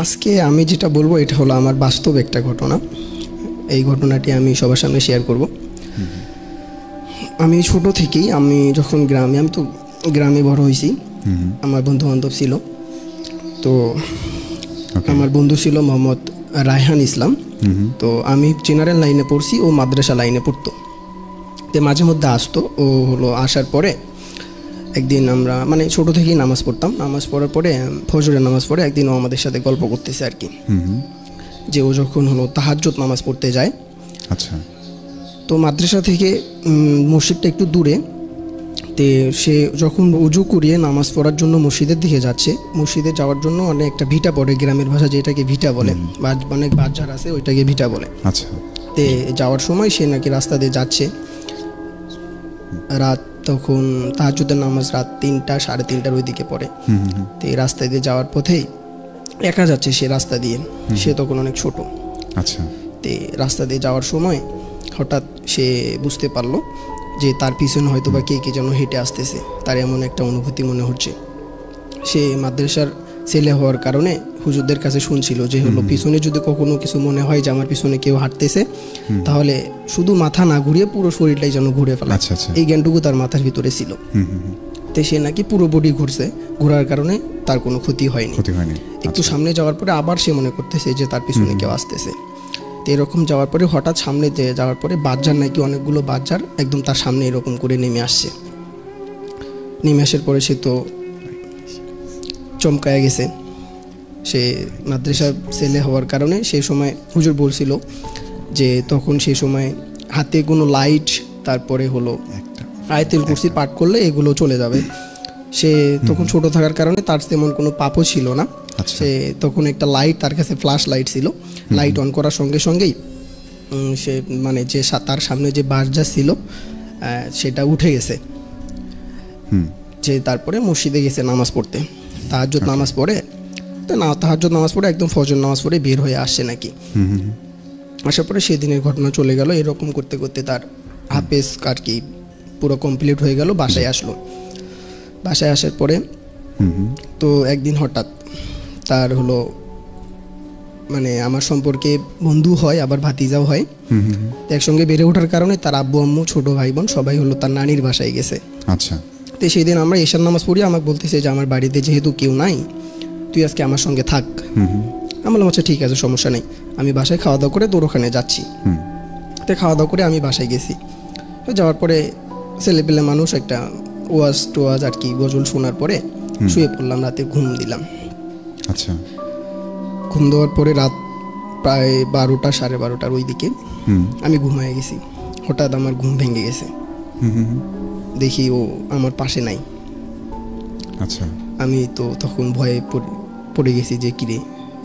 আজকে আমি যেটা বলবো এটা হলো আমার বাস্তব একটা ঘটনা। এই ঘটনাটি আমি সবার সামনে শেয়ার করব। আমি ছোট থেকেই আমি যখন আমি তো গ্রামে বড় হয়েছি। আমার বন্ধু বান্ধব ছিল, তো আমার বন্ধু ছিল মোহাম্মদ রায়হান ইসলাম। তো আমি জেনারেল লাইনে পড়ছি, ও মাদ্রাসা লাইনে পড়তো। তো মাঝে মধ্যে আসতো, ও হলো আসার পরে একদিন আমরা মানে ছোট থেকেই নামাজ পড়তাম। নামাজ পড়ার পরে ফজরের নামাজ পড়ে একদিন ও আমাদের সাথে গল্প করতেছে আর কি, যে ও যখন হলো তাহাজ্জুদ নামাজ পড়তে যায়। আচ্ছা। তো মাদ্রাসা থেকে মসজিদটা একটু দূরে। তো সে যখন উজু করিয়ে নামাজ পড়ার জন্য মসজিদের দিকে যাচ্ছে, মসজিদে যাওয়ার জন্য অনেক একটা ভিটা পড়ে, গ্রামের ভাষা যেটাকে ভিটা বলে, বা অনেক বাজার আছে ওইটাকে ভিটা বলে। আচ্ছা। তে যাওয়ার সময় সে নাকি রাস্তা দিয়ে যাচ্ছে, রাত তখন তাহাজ্জুদের নামাজ রাত 3টা 3:30 ওই দিকে পড়ে। তো এই রাস্তা দিয়ে যাওয়ার পথেই একা যাচ্ছে সে রাস্তা দিয়ে, সে তখন অনেক ছোট। আচ্ছা। তো রাস্তা দিয়ে যাওয়ার সময় হঠাৎ সে বুঝতে পারলো যে তার পিছনে হয়তো বা কে যেন হেঁটে আসতেছে, তার এমন একটা অনুভূতি মনে হচ্ছে। সে মাদ্রাসার ছেলে হওয়ার কারণে হুজুরদের কাছে শুনছিল যে হলো পিছনে যদি কখনো কিছু মনে হয় যে আমার পিছনে কেউ হাঁটতেছে, তাহলে শুধু মাথা না ঘুরিয়ে পুরো শরীরটাই যেন ঘুরে ফেলে। এই জ্ঞানটুকু তার মাথার ভিতরে ছিল। তো সে নাকি পুরো বডি ঘুরছে, ঘোরার কারণে তার কোনো ক্ষতি হয়নি। একটু সামনে যাওয়ার পরে আবার সে মনে করতেছে যে তার পিছনে কেউ আসতেছে। তো এরকম যাওয়ার পরে হঠাৎ সামনে যাওয়ার পরে বাজার নাকি অনেকগুলো বাজার একদম তার সামনে এরকম করে নেমে আসছে। নেমে আসার পরে সে তো চমকায় গেছে। সে মাদ্রাসার ছেলে হওয়ার কারণে সেই সময় হুজুর বলছিল যে তখন সেই সময় হাতে কোনো লাইট, তারপরে হলো আয়াতুল কুরসি পাঠ করলে এগুলো চলে যাবে। সে তখন ছোট থাকার কারণে তার তেমন কোনো পাপও ছিল না। সে তখন একটা লাইট, তার কাছে ফ্ল্যাশ লাইট ছিল, লাইট অন করার সঙ্গে সঙ্গেই সে মানে যে তার সামনে যে বাসটা ছিল সেটা উঠে গেছে। যে তারপরে মসজিদে গেছে নামাজ পড়তে, তাহাজ্জুদ নামাজ পড়ে। তো না, তাহাজ্জুদ নামাজ পড়ে একদম ফজর নামাজ পড়ে বের হয়ে আসছে নাকি। আসার পরে সেদিনের ঘটনা চলে গেল। এরকম করতে করতে তার হাফেজ আর কি পুরো কমপ্লিট হয়ে গেল। বাসায় আসলো। বাসায় আসার পরে তো একদিন হঠাৎ তার হলো মানে আমার সম্পর্কে বন্ধু হয়, আবার ভাতিজাও হয়। একসঙ্গে বেড়ে ওঠার কারণে তার আব্বু আম্মু ছোট ভাই বোন সবাই হলো তার নানির বাসায় গেছে। আচ্ছা। তো সেই দিন আমরা এশার নামাজ পড়ি, আমাকে বলতেছে যে আমার বাড়িতে যেহেতু কেউ নাই, তুই আজকে আমার সঙ্গে থাক। আমি বললাম আচ্ছা ঠিক আছে, সমস্যা নেই। আমি বাসায় খাওয়া দাওয়া করে তোর ওখানে যাচ্ছি। তো খাওয়া দাওয়া করে আমি বাসায় গেছি। তো যাওয়ার পরে ছেলেপেলে মানুষ একটা ওয়াজ টোয়াজ আর কি গজল শোনার পরে শুয়ে পড়লাম, রাতে ঘুম দিলাম। আচ্ছা। ঘুম দেওয়ার পরে রাত প্রায় 12টা 12:30 ওই দিকে আমি ঘুমায় গেছি। হঠাৎ আমার ঘুম ভেঙে গেছে, দেখি ও আমার পাশে নাই। আচ্ছা। আমি তো তখন ভয়ে পড়ে গেছি যে কিরে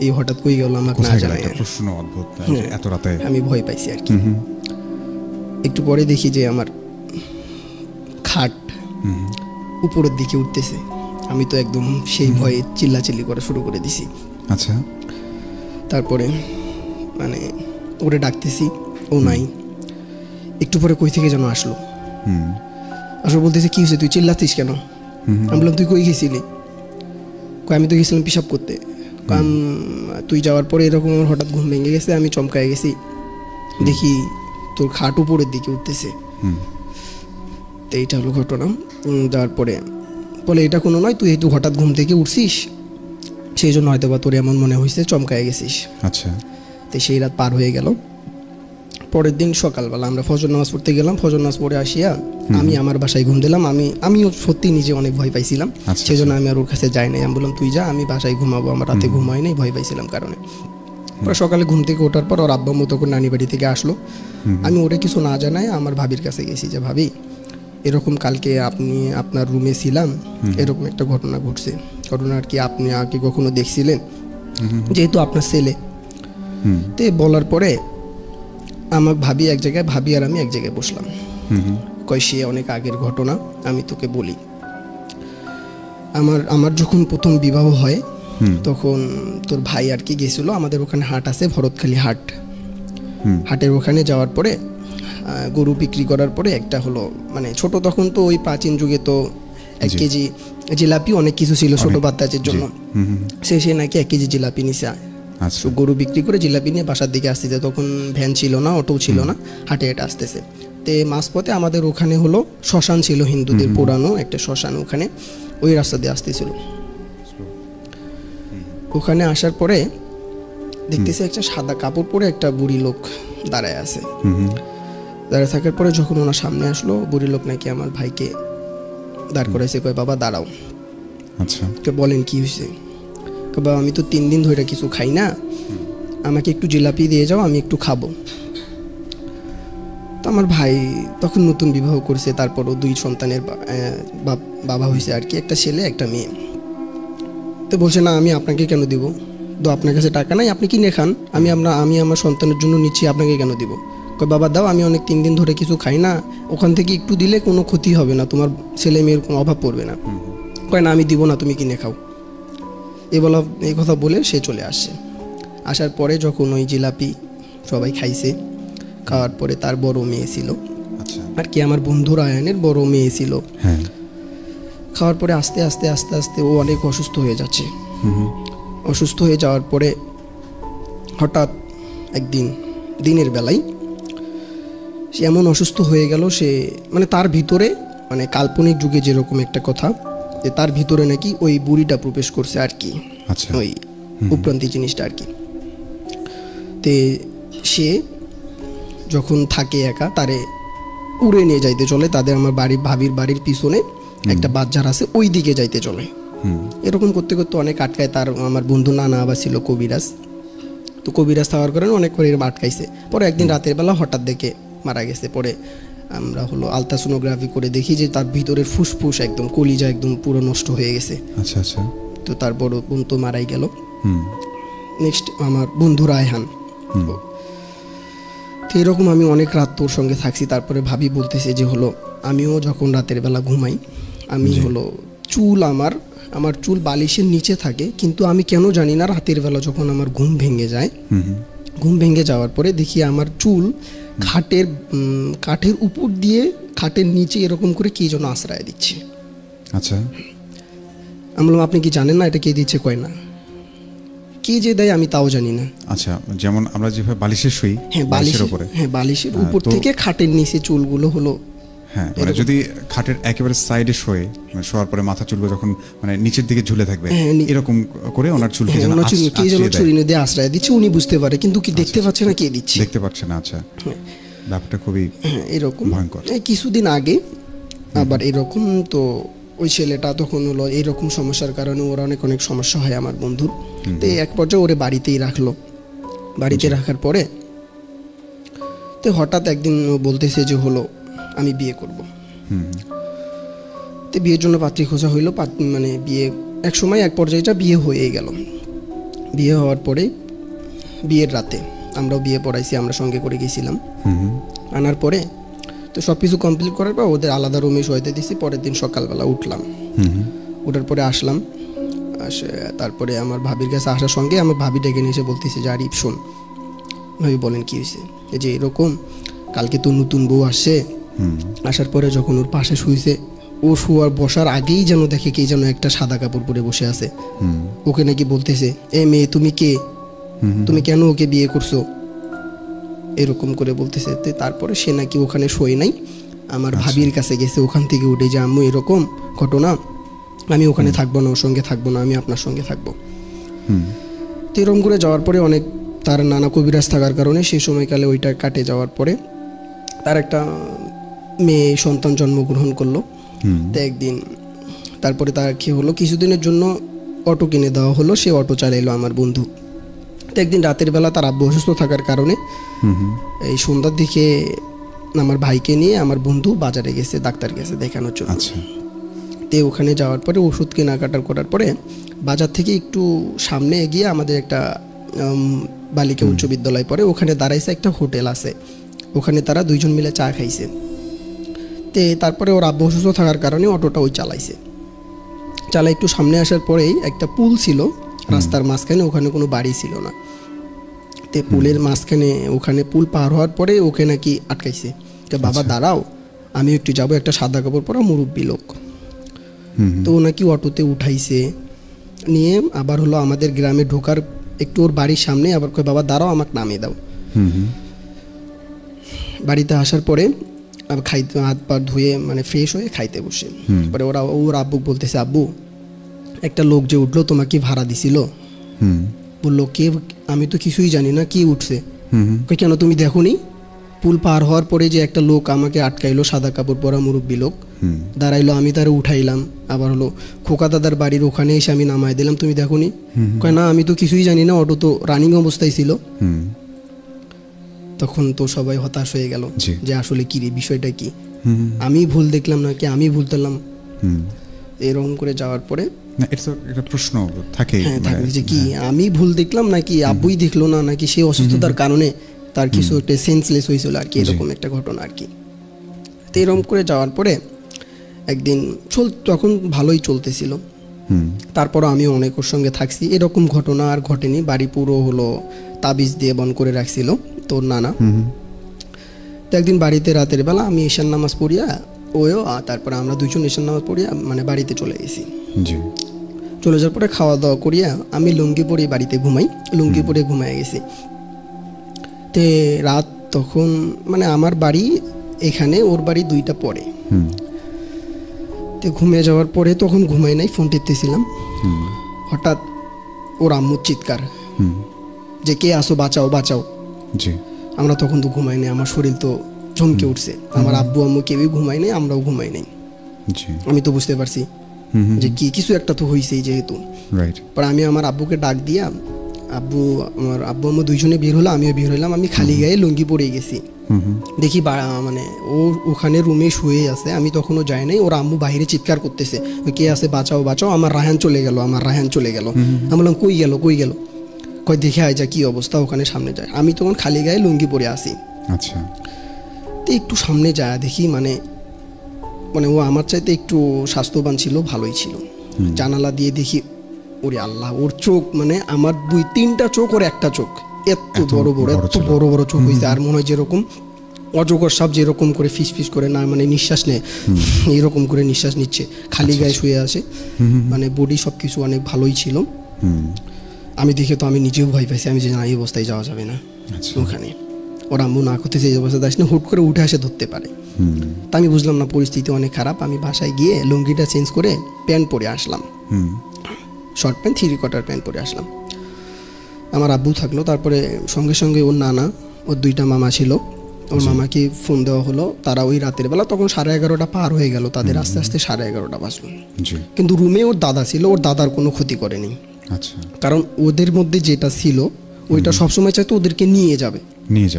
এই হঠাৎ কই গেল আমাকে না জানাই। প্রশ্ন অদ্ভুত, এত রাতে আমি ভয় পাইছি আর কি। একটু পরে দেখি যে আমার খাট উপরের দিকে উঠতেছে। আমি তো একদম সেই ভয়ে চিল্লাচিল্লি করা শুরু করে দিছি। আচ্ছা। তারপরে মানে ওরে ডাকতেছি, ও নাই। একটু পরে কই থেকে যেন আসলো। আসলে বলতেছে কি হয়েছে, তুই চিল্লাতিস কেন? আমি বললাম তুই কই গেছিলি? আমি তো গেছিলাম পেশাব করতে। তুই যাওয়ার পরে এরকম আমার হঠাৎ ঘুম ভেঙে গেছে, আমি চমকায় গেছি, দেখি তোর খাট উপরের দিকে উঠতেছে। তো এইটা হলো ঘটনা। যাওয়ার পরে বলে এটা কোনো নয়, তুই একটু হঠাৎ ঘুম থেকে উঠছিস, সেই জন্য হয়তো বা তোর এমন মনে হয়েছে, চমকায় গেছিস। আচ্ছা। তো সেই রাত পার হয়ে গেল। পরের দিন সকালবেলা আমরা ফজর নামাজ পড়তে গেলাম। ফজর নামাজ পড়ে আসিয়া আমি আমার বাসায় ঘুম দিলাম। আমিও সত্যি নিজে অনেক ভয় পাইছিলাম, সেই জন্য আমি আর ওর কাছে যাই নাই। আমি বললাম তুই যা, আমি বাসায় ঘুমাবো, আমার রাতে ঘুমাই নাই, ভয় পাইছিলাম কারণে। পরে সকালে ঘুম থেকে ওঠার পর ওর আব্বা আম্মু তখন নানি বাড়ি থেকে আসলো। আমি ওরে কিছু না জানাই আমার ভাবির কাছে গেছি যে ভাবি এরকম কালকে আপনি আপনার রুমে ছিলাম, এরকম একটা ঘটনা ঘটছে। ঘটনা আর কি আপনি আগে কখনো দেখছিলেন, যেহেতু আপনার ছেলে। তো বলার পরে আমার ভাবি এক জায়গায়, ভাবি আর আমি এক জায়গায় বসলাম। কয় সে অনেক আগের ঘটনা, আমি তোকে বলি। আমার যখন প্রথম বিবাহ হয় তখন তোর ভাই আর কি গেছিলো, আমাদের ওখানে হাট আছে, ভরতখালী হাট। হাটের ওখানে যাওয়ার পরে গরু বিক্রি করার পরে একটা হলো মানে ছোট, তখন তো ওই প্রাচীন যুগে তো 1 জি। কেজি জিলাপি, অনেক কিছু ছিল ছোট অনেক, বাচ্চাদের জি। জন্য। সে নাকি 1 কেজি জিলাপি নিছে। আচ্ছা। তো গরু বিক্রি করে জিলাপি নিয়ে বাসার দিকে আসতেছে। তখন ভ্যান ছিল না, অটো ছিল না, হাঁটে হেঁটে আসতেছে। তো মাঝপথে আমাদের ওখানে হলো শ্মশান ছিল, হিন্দুদের পুরানো একটা শ্মশান, ওখানে ওই রাস্তা দিয়ে আসতেছিল। ওখানে আসার পরে দেখতেছে একটা সাদা কাপড় পরে একটা বুড়ি লোক দাঁড়ায় আছে। দাঁড়ায় থাকার পরে যখন ওনার সামনে আসলো, বুড়ি লোক নাকি আমার ভাইকে দাঁড় করাইছে, কয় বাবা দাঁড়াও। আচ্ছা। তো বলেন কি হয়েছে? বাবা আমি তো 3 দিন ধরে কিছু খাই না, আমাকে একটু জিলাপি দিয়ে যাও, আমি একটু খাবো। তো আমার ভাই তখন নতুন বিবাহ করছে, তারপরও 2 সন্তানের বাবা হয়েছে আর কি, একটা ছেলে একটা মেয়ে। তো বলছে না আমি আপনাকে কেন দিব, তো আপনার কাছে টাকা নাই, আপনি কিনে খান, আমি আমার সন্তানের জন্য নিচ্ছি, আপনাকে কেন দিব? কয় বাবা দাও, আমি অনেক 3 দিন ধরে কিছু খাই না, ওখান থেকে একটু দিলে কোনো ক্ষতি হবে না, তোমার ছেলে মেয়ের কোনো অভাব পড়বে না। কয় না আমি দিব না, তুমি কিনে খাও। এই কথা বলে সে চলে আসছে। আসার পরে যখন ওই জিলাপি সবাই খাইছে, খাওয়ার পরে তার বড় মেয়ে ছিল আচ্ছা। আর কি, আমার বন্ধুর আয়ানের বড় মেয়ে ছিল। হ্যাঁ। খাওয়ার পরে আস্তে আস্তে আস্তে আস্তে ও অনেক অসুস্থ হয়ে যাচ্ছে। অসুস্থ হয়ে যাওয়ার পরে হঠাৎ একদিন দিনের বেলায় সে এমন অসুস্থ হয়ে গেল, সে মানে তার ভিতরে, মানে কাল্পনিক যুগে যেরকম একটা কথা, যে তার ভিতরে নাকি ওই বুড়িটা প্রবেশ করছে আর কি, আচ্ছা। ওই উপরান্তি জিনিসটা আর কি। তে সে যখন থাকে একা, তারে উড়ে নিয়ে যাইতে চলে, তাদের আমার ভাবির বাড়ির পিছনে একটা বাজার আছে, ওই দিকে যাইতে চলে। এরকম করতে করতে অনেক আটকায়। তার আমার বন্ধু নানা আবার ছিল কবিরাজ, তো কবিরাজ থাকার কারণে অনেক করে এরকম আটকাইছে। পরে একদিন রাতের বেলা হঠাৎ দেখে মারা গেছে। পরে আমরা হলো আলট্রাসোনোগ্রাফি করে দেখি যে তার ভিতরের ফুসফুস একদম, কলিজা একদম পুরো নষ্ট হয়ে গেছে। আচ্ছা আচ্ছা। তো তার বড় বোন তো মারাই গেল। নেক্সট আমার বন্ধু রায়হান। তো এরকম আমি অনেক রাত তোর সঙ্গে থাকছি। তারপরে ভাবি বলতেছে যে হলো আমিও যখন রাতের বেলা ঘুমাই, আমি হলো চুল আমার চুল বালিশের নিচে থাকে, কিন্তু আমি কেন জানি না রাতের বেলা যখন আমার ঘুম ভেঙে যায়, ঘুম ভেঙে যাওয়ার পরে দেখি আমার চুল কাঠের উপর দিয়ে খাটের নিচে এরকম করে কে যেন আশ্রয় দিচ্ছে। আচ্ছা। আমি বললাম আপনি কি জানেন না এটা কে দিচ্ছে? কয় না। কে যে দেয় আমি তাও জানি না। আচ্ছা, যেমন আমরা যেভাবে বালিশে শুই, হ্যাঁ বালিশের উপরে, হ্যাঁ বালিশের উপর থেকে খাটের নিচে চুলগুলো হলো, হ্যাঁ মানে যদি খাটের একেবারে সাইডে শোয়ে, মানে শোয়ার পরে মাথা চুলগুলো যখন মানে নিচের দিকে ঝুলে থাকবে, এরকম করে ওনার চুলকে যেন কে যেন ছুরি দিয়ে আশ্রয় দিচ্ছে, উনি বুঝতে পারে কিন্তু কি দেখতে পাচ্ছে না কে দিচ্ছে, দেখতে পাচ্ছে না। আচ্ছা, ব্যাপারটা খুবই এরকম ভয়ঙ্কর। কিছুদিন আগে আবার এরকম, তো ওই ছেলেটা তখন হলো এইরকম সমস্যার কারণে ওর অনেক সমস্যা হয় আমার বন্ধুর। তো এক পর্যায়ে ওরে বাড়িতেই রাখলো। বাড়িতে রাখার পরে তো হঠাৎ একদিন বলতেছে যে হলো আমি বিয়ে করব। তো বিয়ের জন্য পাত্রী খোঁজা হইলো, মানে বিয়ে এক সময় এক পর্যায়েটা বিয়ে হয়ে গেল। বিয়ে হওয়ার পরে বিয়ের রাতে আমরাও বিয়ে পড়াইছি, আমরা সঙ্গে করে গেছিলাম। আনার পরে তো সব কিছু কমপ্লিট করার পর ওদের আলাদা রুমে শোয়াইতে দিছি। পরের দিন সকালবেলা উঠলাম, ওঠার পরে আসলাম, তারপরে আমার ভাবির কাছে আসার সঙ্গে আমার ভাবি ডেকে নিয়ে এসে বলতেছে যে আরিফ শোন। ভাবি বলেন কি হয়েছে? যে এরকম কালকে তো নতুন বউ আসছে, আসার পরে যখন ওর পাশে শুয়েছে, ও শোয়ার বসার আগেই যেন দেখে কে যেন একটা সাদা কাপড় পরে বসে আছে। ওকে নাকি বলতেছে এ মেয়ে তুমি কে, তুমি কেন ওকে বিয়ে করছো, এরকম করে বলতেছে। তারপরে সে নাকি ওখানে শোয় নাই, আমার ভাবির কাছে গেছে, ওখান থেকে উঠে যে আম্মু এরকম ঘটনা, আমি ওখানে থাকবো না, ওর সঙ্গে থাকবো না, আমি আপনার সঙ্গে থাকবো। তো এরকম করে যাওয়ার পরে অনেক তার নানা কবিরাজ থাকার কারণে সেই সময়কালে ওইটা কাটে যাওয়ার পরে তার একটা মেয়ে সন্তান জন্মগ্রহণ করলো। তো একদিন তারপরে তার কি হলো, কিছুদিনের জন্য অটো কিনে দেওয়া হলো, সে অটো চালাইলো আমার বন্ধু। তো একদিন রাতের বেলা তার আব্বু অসুস্থ থাকার কারণে এই সন্ধ্যার দিকে আমার ভাইকে নিয়ে আমার বন্ধু বাজারে গেছে, ডাক্তার গেছে দেখানোর জন্য। তো ওখানে যাওয়ার পরে ওষুধ কেনাকাটা করার পরে বাজার থেকে একটু সামনে এগিয়ে আমাদের একটা বালিকা উচ্চ বিদ্যালয় পড়ে, ওখানে দাঁড়াইছে একটা হোটেল আছে, ওখানে তারা 2 জন মিলে চা খাইছে। তো তারপরে ওর আব্বু অসুস্থ থাকার কারণে অটোটা ওই চালাইছে। চালা একটু সামনে আসার পরেই একটা পুল ছিল রাস্তার মাঝখানে, ওখানে কোনো বাড়ি ছিল না। তো পুলের মাঝখানে ওখানে পুল পার হওয়ার পরে ওকে নাকি আটকাইছে, তো বাবা দাঁড়াও আমি একটু যাবো, একটা সাদা কাপড় পরা মুরব্বী লোক। তো ওনাকে অটোতে উঠাইছে, নিয়ে আবার হলো আমাদের গ্রামে ঢোকার একটু ওর বাড়ির সামনে আবার কয় বাবা দাঁড়াও, আমাকে নামিয়ে দাও। বাড়িতে আসার পরে আবার খাইতে, হাত পা ধুয়ে মানে ফ্রেশ হয়ে খাইতে বসে। পরে ওর আব্বু বলতেছে, আব্বু একটা লোক যে উঠলো তোমাকে ভাড়া দিছিল। বললো কে? আমি তো কিছুই জানি না, কি উঠছে? কেন তুমি দেখোনি? পুল পার হওয়ার পরে যে একটা লোক আমাকে আটকাইলো, সাদা কাপড় পরা মুরব্বী লোক দাঁড়াইলো, আমি তারে উঠাইলাম, আবার হলো খোকা দাদার বাড়ির ওখানে এসে আমি নামাই দিলাম, তুমি দেখোনি? কয় না, আমি তো কিছুই জানি না, অটো তো রানিং অবস্থায় ছিল। তখন তো সবাই হতাশ হয়ে গেল যে আসলে কি রে, বিষয়টা কি, আমি ভুল দেখলাম নাকি আমি ভুল করলাম? এরকম করে যাওয়ার পরে একটা প্রশ্ন থাকে যে কি আমি ভুল দেখলাম নাকি আব্বুই দেখলো না, নাকি সে অসুস্থতার কারণে তার কিছু একটা সেন্সলেস হয়েছিল আর কি, এরকম একটা ঘটনা আর কি। তো এরকম করে যাওয়ার পরে একদিন তখন ভালোই চলতেছিল, তারপরও আমি অনেক ওর সঙ্গে থাকছি, এরকম ঘটনা আর ঘটেনি। বাড়ি পুরো হলো তাবিজ দিয়ে বন্ধ করে রাখছিল তোর নানা। তো একদিন বাড়িতে রাতের বেলা আমি ঈশান নামাজ পড়িয়া ওও তারপরে আমরা দুইজন ঈশান নামাজ পড়িয়া মানে বাড়িতে চলে গেছি। চলে যাওয়ার পরে খাওয়া দাওয়া করিয়া আমি লুঙ্গি পরে বাড়িতে ঘুমাই, লুঙ্গি পরে ঘুমাই গেছি। তে রাত তখন মানে আমার বাড়ি এখানে, ওর বাড়ি 2টা পরে। তো ঘুমিয়ে যাওয়ার পরে তখন ঘুমাই নাই, ফোন টিপতেছিলাম, হঠাৎ ওর আম্মুর চিৎকার যে কে আসো, বাঁচাও বাঁচাও। আমরা তখন তো ঘুমাই নাই, আমার শরীর তো চমকে উঠছে, আমার আব্বু আম্মু কেউই ঘুমাই নাই, আমরাও ঘুমাই নাই। আমি তো বুঝতে পারছি যে কি কিছু একটা তো হয়েছেই যেহেতু। পরে আমি আমার আব্বুকে ডাক দিয়া, আমার আব্বু আম্মু দুইজনে বের হলো, আমিও বের হইলাম। আমি খালি গায়ে লুঙ্গি পরে গেছি, দেখি মানে ও ওখানে রুমে শুয়ে আছে, আমি তখনও যাই নাই। ওর আম্মু বাইরে চিৎকার করতেছে, কে আছে, বাঁচাও বাঁচাও, আমার রায়হান চলে গেল, আমার রায়হান চলে গেল। আমি বললাম কই গেল কই গেল? কই দেখে আয় যা কি অবস্থা, ওখানে সামনে যায়। আমি তখন খালি গায়ে লুঙ্গি পরে আসি। আচ্ছা, তো একটু সামনে যায় দেখি মানে মানে ও আমার চাইতে একটু স্বাস্থ্যবান ছিল, ভালোই ছিল। জানালা দিয়ে দেখি, ওরে আল্লাহ, ওর চোখ মানে আমার 2-3টা চোখ, ওর একটা চোখ এত বড় বড়, এত বড় বড় চোখ হয়েছে। আর মনে হয় যেরকম অজগর সাপ যেরকম করে ফিস ফিস করে না মানে নিঃশ্বাস নেয়, এরকম করে নিঃশ্বাস নিচ্ছে, খালি গায়ে শুয়ে আছে, মানে বডি সব কিছু অনেক ভালোই ছিল। আমি দেখে তো আমি নিজেও ভয় পাইছি, আমি যে না, এই অবস্থায় যাওয়া যাবে না ওখানে। ওর আম্মু না করতেছে এই অবস্থায় যাস না, হুট করে উঠে আসে ধরতে পারে। তা আমি বুঝলাম না, পরিস্থিতি অনেক খারাপ। আমি বাসায় গিয়ে লুঙ্গিটা চেঞ্জ করে প্যান্ট পরে আসলাম, শর্ট প্যান্ট 3/4 প্যান্ট পরে আসলাম। আমার আব্বু থাকলো, তারপরে সঙ্গে সঙ্গে ওর নানা, ওর 2টা মামা ছিল, ওর মামাকে ফোন দেওয়া হলো। তারা ওই রাতের বেলা, তখন 11:30 পার হয়ে গেল তাদের, আস্তে আস্তে 11:30 বাজলো। কিন্তু রুমে ওর দাদা ছিল, ওর দাদার কোনো ক্ষতি করেনি। কারণ ওদের মধ্যে যেটা ছিল ওইটা সবসময় চাইতো ওদেরকে নিয়ে যাবে,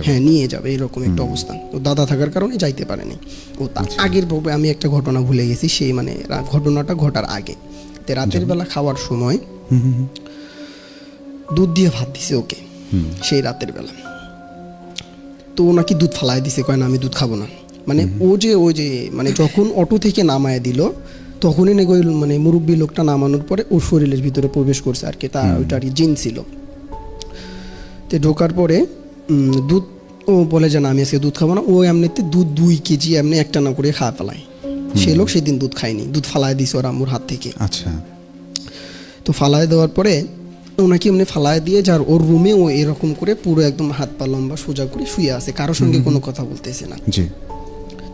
হ্যাঁ নিয়ে যাবে, এরকম একটা অবস্থান। ও দাদা থাকার কারণে যাইতে পারেনি। ও তার আগের ভাবে আমি একটা ঘটনা ভুলে গেছি, সেই মানে ঘটনাটা ঘটার আগে। তো রাতের বেলা খাওয়ার সময় দুধ দিয়ে ভাত দিছে ওকে, সেই রাতের বেলা। তো ও নাকি দুধ ফালাই দিছে, কয় না আমি দুধ খাবো না। মানে ও যে মানে যখন অটো থেকে নামায় দিল তখনই নাকি ওই মানে মুরব্বী লোকটা নামানোর পরে ওর শরীরের ভিতরে প্রবেশ করছে আর কি, তার ওইটা আর কি জিন ছিল। তো ঢোকার পরে দুধ, ও বলে যে না আমি আজকে দুধ খাবো না। ও এমনিতে দুধ 2 কেজি এমনি একটা না করে খাওয়া ফেলায়। সে লোক সেদিন দুধ খায়নি, দুধ ফালায় দিছে ওর আম্মুর হাত থেকে। আচ্ছা, তো ফালায় দেওয়ার পরে ওনাকে এমনি ফালায় দিয়ে যার ওর রুমে ও এরকম করে পুরো একদম হাত পা লম্বা সোজা করে শুয়ে আছে, কারোর সঙ্গে কোনো কথা বলতেছে না।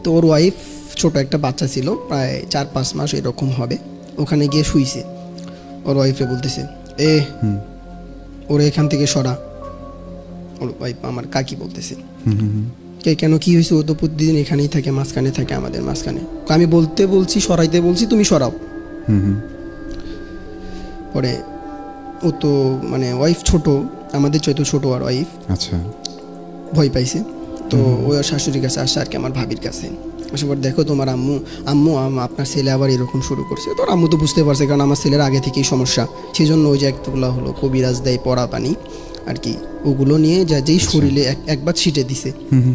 তো ওর ওয়াইফ, ছোট একটা বাচ্চা ছিল, প্রায় 4-5 মাস এরকম হবে, ওখানে গিয়ে শুইছে। ওর ওয়াইফে বলতেছে ওরে এখান থেকে সরা। ওর ওয়াইফ আমার কাকি বলতেছে, কেন কি হয়েছে? ও তো প্রতিদিন এখানেই থাকে, মাঝখানে থাকে, আমাদের মাঝখানে। আমি বলছি সরাইতে বলছি, তুমি সরাও। পরে ও তো মানে ওয়াইফ ছোট, আমাদের চাইতে ছোট আর ওয়াইফ, আচ্ছা, ভয় পাইছে। তো ও শাশুড়ির কাছে আসছে আর কি, আমার ভাবির কাছে। আসার পর দেখো তোমার আম্মু আপনার ছেলে আবার এরকম শুরু করছে। তো আম্মু তো বুঝতে পারছে, কারণ আমার ছেলের আগে থেকেই সমস্যা, সেই জন্য ওই যে একগুলো হলো কবিরাজ দেয় পড়া পানি আর কি, ওগুলো নিয়ে যেই শরীরে একবার ছিটে দিছে,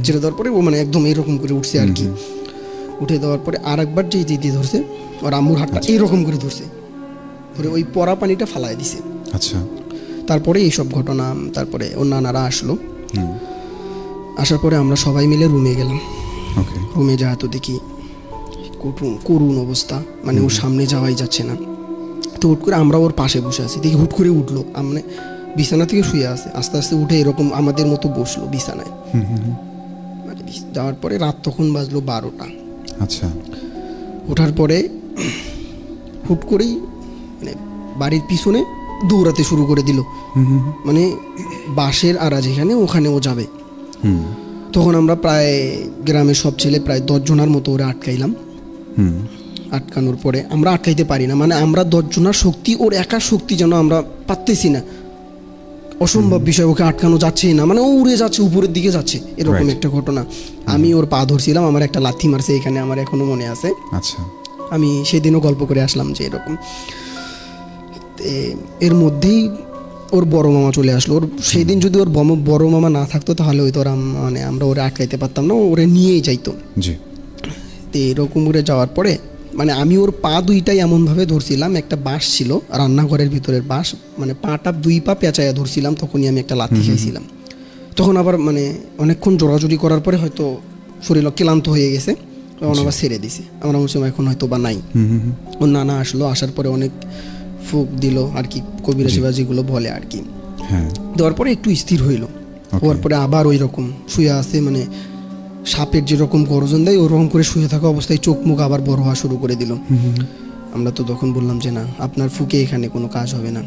ছিটে দেওয়ার পরে ও মানে একদম এরকম করে উঠছে আর কি। উঠে দেওয়ার পরে আর একবার যেই দিদি ধরছে, ওর আম্মুর হাতটা এইরকম করে ধরছে, ধরে ওই পড়া পানিটা ফালাই দিছে। আচ্ছা, তারপরে এইসব ঘটনা, তারপরে ওর নানারা আসলো। আসার পরে আমরা সবাই মিলে রুমে গেলাম। রুমে যা তো দেখি করুণ অবস্থা, মানে ওর সামনে যাওয়াই যাচ্ছে না। তো হুট করে আমরা ওর পাশে বসে আছি, দেখি হুট করে উঠলো, মানে বিছানা থেকে শুয়ে আছে, আস্তে আস্তে উঠে এরকম আমাদের মতো বসলো বিছানায়। মানে যাওয়ার পরে রাত তখন বাজলো 12টা। আচ্ছা। ওঠার পরে হুট করেই মানে বাড়ির পিছনে দৌড়াতে শুরু করে দিল, মানে বাঁশের আড়া যেখানে ওখানে ও যাবে। তখন আমরা প্রায় গ্রামের সব ছেলে প্রায় 10 জনের মতো ওরা আটকাইলাম। আটকানোর পরে আমরা আটকাইতে পারি না, মানে আমরা 10 জনের শক্তি, ওর একার শক্তি যেন আমরা পারতেছি না, অসম্ভব বিষয়, ওকে আটকানো যাচ্ছেই না, মানে ও উড়ে যাচ্ছে, উপরের দিকে যাচ্ছে, এরকম একটা ঘটনা। আমি ওর পা ধরছিলাম, আমার একটা লাথি মারছে এখানে, আমার এখনো মনে আছে। আচ্ছা। আমি সেদিনও গল্প করে আসলাম যে এরকম। এর মধ্যেই ওর বড় মামা চলে আসলো। ওর সেই দিন যদি ওর বড় মামা না থাকতো তাহলে হয়তো মানে আমরা ওরা আটকাইতে পারতাম না, ওরে নিয়েই যাইতো। তো এরকম করে যাওয়ার পরে মানে আমি ওর পা দুইটাই এমনভাবে ধরছিলাম, একটা বাঁশ ছিল রান্নাঘরের ভিতরের বাঁশ, মানে পাটা 2 পা পেঁচাইয়া ধরছিলাম, তখনই আমি একটা লাথি খাইছিলাম। তখন আবার মানে অনেকক্ষণ জোরাজুরি করার পরে হয়তো শরীর ক্লান্ত হয়ে গেছে, তখন আবার ছেড়ে দিছে। আমরা বলছিলাম এখন হয়তো বা নাই। ওর নানা আসলো, আসার পরে অনেক ফুক দিল আর কি, কবিরাজি যেগুলো বলে আর কি, দেওয়ার পরে একটু স্থির হইল। হওয়ার পরে আবার ওই রকম শুয়ে আছে, মানে সাপের যেরকম গর্জন দেয় ওরকম করে শুয়ে থাকা অবস্থায় চোখ মুখ আবার বড় হওয়া শুরু করে দিল। আমরা তো তখন বললাম যে না, আপনার ফুকে এখানে কোনো কাজ হবে না।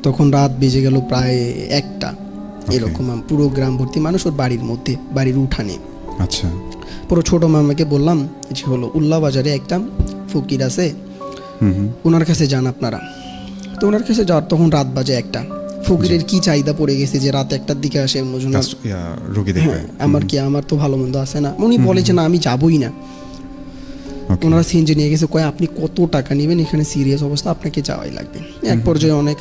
তখন রাত বেজে গেল প্রায় 1টা এরকম। পুরো গ্রাম ভর্তি মানুষ ওর বাড়ির মধ্যে, বাড়ির উঠানে। আচ্ছা। পুরো ছোট মামাকে বললাম যে হলো উল্লা বাজারে একটা ফকির আছে, ওনার কাছে যান আপনারা। তো ওনার কাছে যাওয়ার তখন রাত বাজে 1টা। ফকিরের কি চাহিদা পড়ে গেছে যে রাত 1টার দিকে আসে রোগী দেখবে? আমার তো ভালো মন্দ আছে না। উনি বলে যে না আমি যাবই না। ওনারা সিএনজি নিয়ে গেছে, কয় আপনি কত টাকা নেবেন, এখানে সিরিয়াস অবস্থা, আপনাকে যাওয়াই লাগবে। এক পর্যায়ে অনেক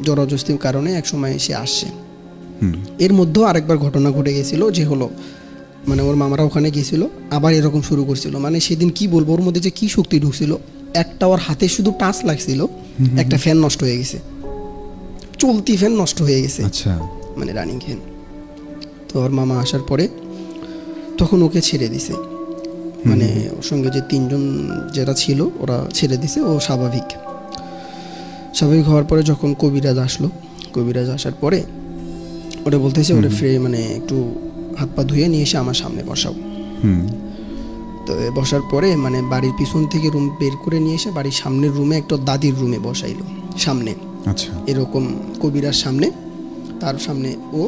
জবরদস্তির কারণে এক সময় এসে আসছে। এর মধ্যেও আরেকবার ঘটনা ঘটে গেছিল যে হলো মানে ওর মামারা ওখানে গেছিল, আবার এরকম শুরু করছিল। মানে সেদিন কি বলবো, ওর মধ্যে যে কি শক্তি ঢুকছিল, একটা ওর হাতে শুধু টাচ লাগছিল, একটা ফ্যান নষ্ট হয়ে গেছে, চলতি ফ্যান নষ্ট হয়ে গেছে, মানে রানিং ফ্যান। তো ওর মামা আসার পরে তখন ওকে ছেড়ে দিছে, মানে ওর সঙ্গে যে 3 জন যারা ছিল ওরা ছেড়ে দিছে, ও স্বাভাবিক হওয়ার পরে যখন কবিরাজ আসলো, কবিরাজ আসার পরে ওরা বলতেছে ওরা মানে একটু হাত পা ধুয়ে নিয়ে এসে আমার সামনে বসাও। তো বসার পরে মানে বাড়ির পিছন থেকে রুম বের করে নিয়ে এসে বাড়ির সামনের রুমে একটা দাদির রুমে বসাইলো সামনে। আচ্ছা। এরকম কবিরাজ সামনে, তার সামনে ও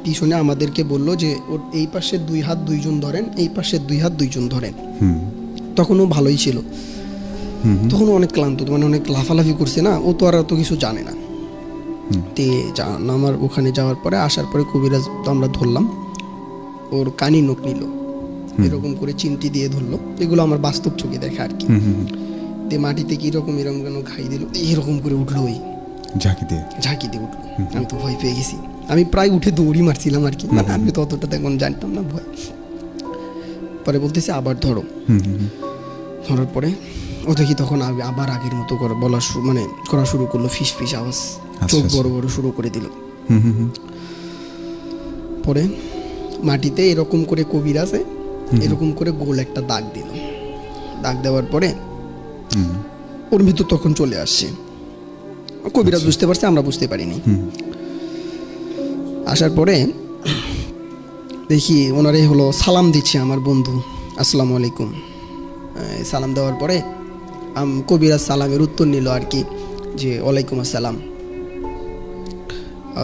পিছনে আমাদেরকে বলল যে ওর এই পাশের 2 হাত 2 জন ধরেন, এই পাশের 2 হাত 2 জন ধরেন। তখন ও ভালোই ছিল, তখন অনেক ক্লান্ত, মানে অনেক লাফালাফি করছে না, ও তো আর অত কিছু জানে না। তে আমার ওখানে যাওয়ার পরে আসার পরে কবিরাজ তো আমরা ধরলাম, ওর কানি নখ নিল, এরকম করে চিমটি দিয়ে ধরলো, এগুলো আমার বাস্তব চোখে দেখা আর কি। দিয়ে মাটিতে কিরকম এরকম কেন খাই দিল, এরকম করে উঠলো, ওই ঝাঁকি দিয়ে উঠলো। আমি তো ভয় পেয়ে গেছি, আমি প্রায় উঠে দৌড়ি মারছিলাম আর কি, মানে আমি তো অতটা তখন জানতাম না ভয়। পরে বলতেছে আবার ধরো। ধরার পরে ও দেখি তখন আবার আগের মতো করে বলা মানে করা শুরু করলো, ফিস ফিস আওয়াজ, চোখ বড় বড় শুরু করে দিল। পরে মাটিতে এরকম করে কবিরাজে এরকম করে গোল একটা দাগ দিল। দাগ দেওয়ার পরে ওর ভিতর তখন চলে আসছে। কবিরাজ বুঝতে পারছে, আমরা বুঝতে পারিনি। আসার পরে দেখি ওনারে হলো সালাম দিচ্ছে আমার বন্ধু, আসসালামু আলাইকুম। সালাম দেওয়ার পরে কবিরাজ সালামের উত্তর নিল আর কি, যে ওয়ালাইকুম আসসালাম।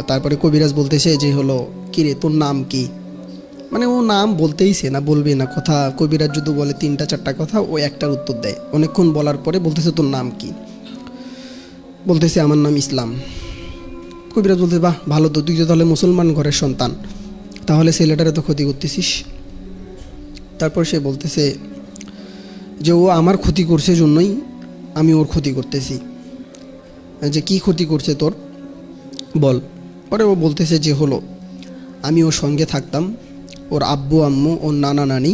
তারপরে কবিরাজ বলতেছে যে হলো কিরে তোর নাম কি, মানে ও নাম বলতেইছে না, বলবে না কথা। কবিরাজ যদি বলে 3টা-4টা কথা, ও একটার উত্তর দেয়। অনেকক্ষণ বলার পরে বলতেছে তোর নাম কি, বলতেছে আমার নাম ইসলাম। কবিরাজ বলতে বাহ ভালো তো, তুই তো তাহলে মুসলমান ঘরের সন্তান, তাহলে ছেলেটারে তো ক্ষতি করতেছিস। তারপর সে বলতেছে যে ও আমার ক্ষতি করছে জন্যই আমি ওর ক্ষতি করতেছি। যে কি ক্ষতি করছে তোর বল। পরে ও বলতেছে যে হলো আমি ওর সঙ্গে থাকতাম, ওর আব্বু আম্মু ওর নানা নানি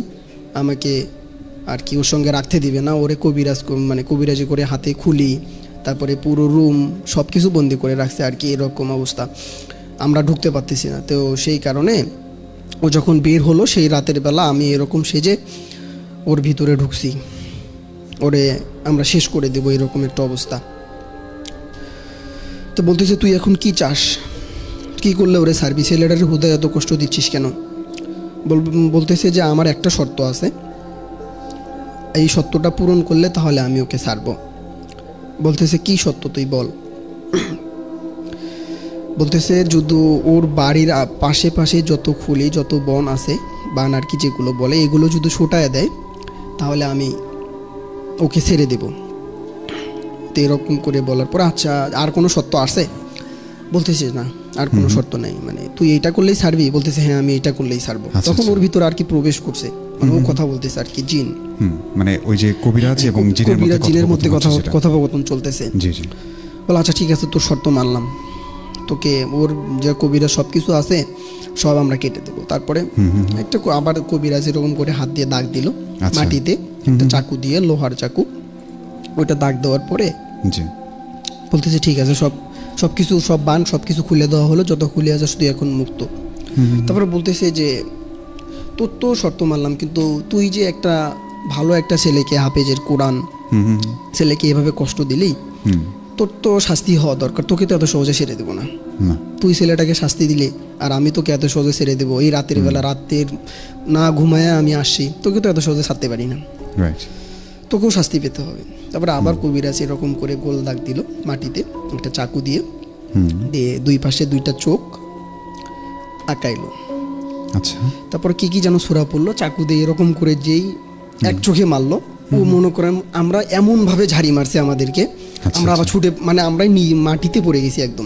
আমাকে আর কি ওর সঙ্গে রাখতে দিবে না, ওরে কবিরাজি করে হাতে খুলি, তারপরে পুরো রুম সব কিছু বন্দি করে রাখছে আর কি, এরকম অবস্থা, আমরা ঢুকতে পারতেছি না। তো সেই কারণে ও যখন বের হলো সেই রাতের বেলা আমি এরকম সেজে ওর ভিতরে ঢুকছি, ওরে আমরা শেষ করে দেবো, এরকম একটা অবস্থা। তো বলতেছে তুই এখন কি চাস, কি করলে ওরে সার্ভি, ছেলেটার হুদায় এত কষ্ট দিচ্ছিস কেন? বলতেছে যে আমার একটা শর্ত আছে, এই শর্তটা পূরণ করলে তাহলে আমি ওকে ছাড়বো। বলতেছে কি শর্ত তুই বল। বলতেছে যদি ওর বাড়ির পাশে পাশে যত খুলি যত বন আছে বান আর কি যেগুলো বলে এগুলো যদি ছুটায় দেয় তাহলে আমি ওকে ছেড়ে দেব। তো এরকম করে বলার পর আচ্ছা আর কোনো শর্ত আছে? বলতেছে না আর কোনো শর্ত নেই, মানে তুই এইটা করলেই ছাড়বি? বলতেছে হ্যাঁ আমি এইটা করলেই ছাড়বো। তখন ওর ভিতরে আর কি প্রবেশ করছে, মানে ও কথা বলতেছে আর কি, জিন, মানে ওই যে কবিরাজ এবং জিনের মধ্যে কথোপকথন চলতেছে। জি জি। বলে আচ্ছা ঠিক আছে তোর শর্ত মানলাম, তোকে ওর যে কবিরাজ সব কিছু আছে সব আমরা কেটে দেবো। তারপরে একটা আবার কবিরাজ এরকম করে হাত দিয়ে দাগ দিল মাটিতে, একটা চাকু দিয়ে, লোহার চাকু, ওইটা দাগ দেওয়ার পরে বলতেছে ঠিক আছে সব কিছু সব বান সব কিছু খুলে দেওয়া হলো, যত খুলে আছে তুই এখন মুক্ত। তারপরে বলতেছে যে তোর তো শর্ত মানলাম, কিন্তু তুই যে একটা ভালো একটা ছেলেকে, হাফেজের কোরআন ছেলেকে এভাবে কষ্ট দিলি, তোর তো শাস্তি হওয়া দরকার, তোকে তো এত সহজে ছেড়ে দেবো না। তুই ছেলেটাকে শাস্তি দিলি আর আমি তোকে এত সহজে ছেড়ে দেবো, এই রাতের বেলা রাতের না ঘুমায় আমি আসছি, তোকে তো এত সহজে ছাড়তে পারি না, তোকেও শাস্তি পেতে হবে। তারপরে আবার কবিরাজ এরকম করে গোল দাগ দিল মাটিতে একটা চাকু দিয়ে, দিয়ে দুই পাশে দুইটা চোখ আঁকাইলো। আচ্ছা, তারপর কি কি যেন সূরা পড়লো, চাকু দিয়ে এরকম করে যেই এক চোখে মারলো, ও মনে করেন আমরা এমন ভাবে ঝাড়ি মারছে আমাদেরকে, আমরা আবার ছুটে, মানে আমরাই মাটিতে পড়ে গেছি একদম।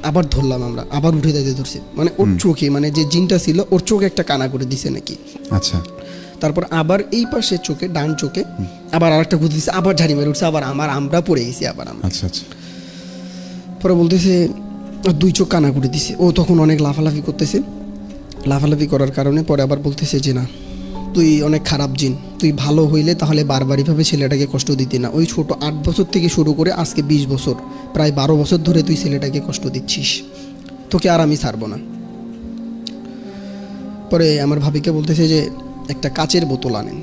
আবার ধরলাম আমরা, আবার উঠে যেতে ধরছে, মানে ওর চোখে, মানে যে জিনটা ছিল ওর চোখে একটা কানা করে দিছে নাকি। আচ্ছা, তারপর আবার এই পাশে চোখে, ডান চোখে আবার আরেকটা ঘুরে দিচ্ছে, আবার ঝাড়ি মেরে উঠছে, আবার আমরা পড়ে গেছি আবার আমরা। আচ্ছা আচ্ছা। পরে বলতেছে দুই চোখ কানা করে দিছে, ও তখন অনেক লাফালাফি করতেছে, লাফালাফি করার কারণে পরে আবার বলতেছে যে না তুই অনেক খারাপ জিন, তুই ভালো হইলে তাহলে বারবারইভাবে ছেলেটাকে কষ্ট দিতি না, ওই ছোট 8 বছর থেকে শুরু করে আজকে 20 বছর, প্রায় 12 বছর ধরে তুই ছেলেটাকে কষ্ট দিচ্ছিস, তোকে আর আমি ছাড়বো না। পরে আমার ভাবিকে বলতেছে যে একটা কাচের বোতল আনেন।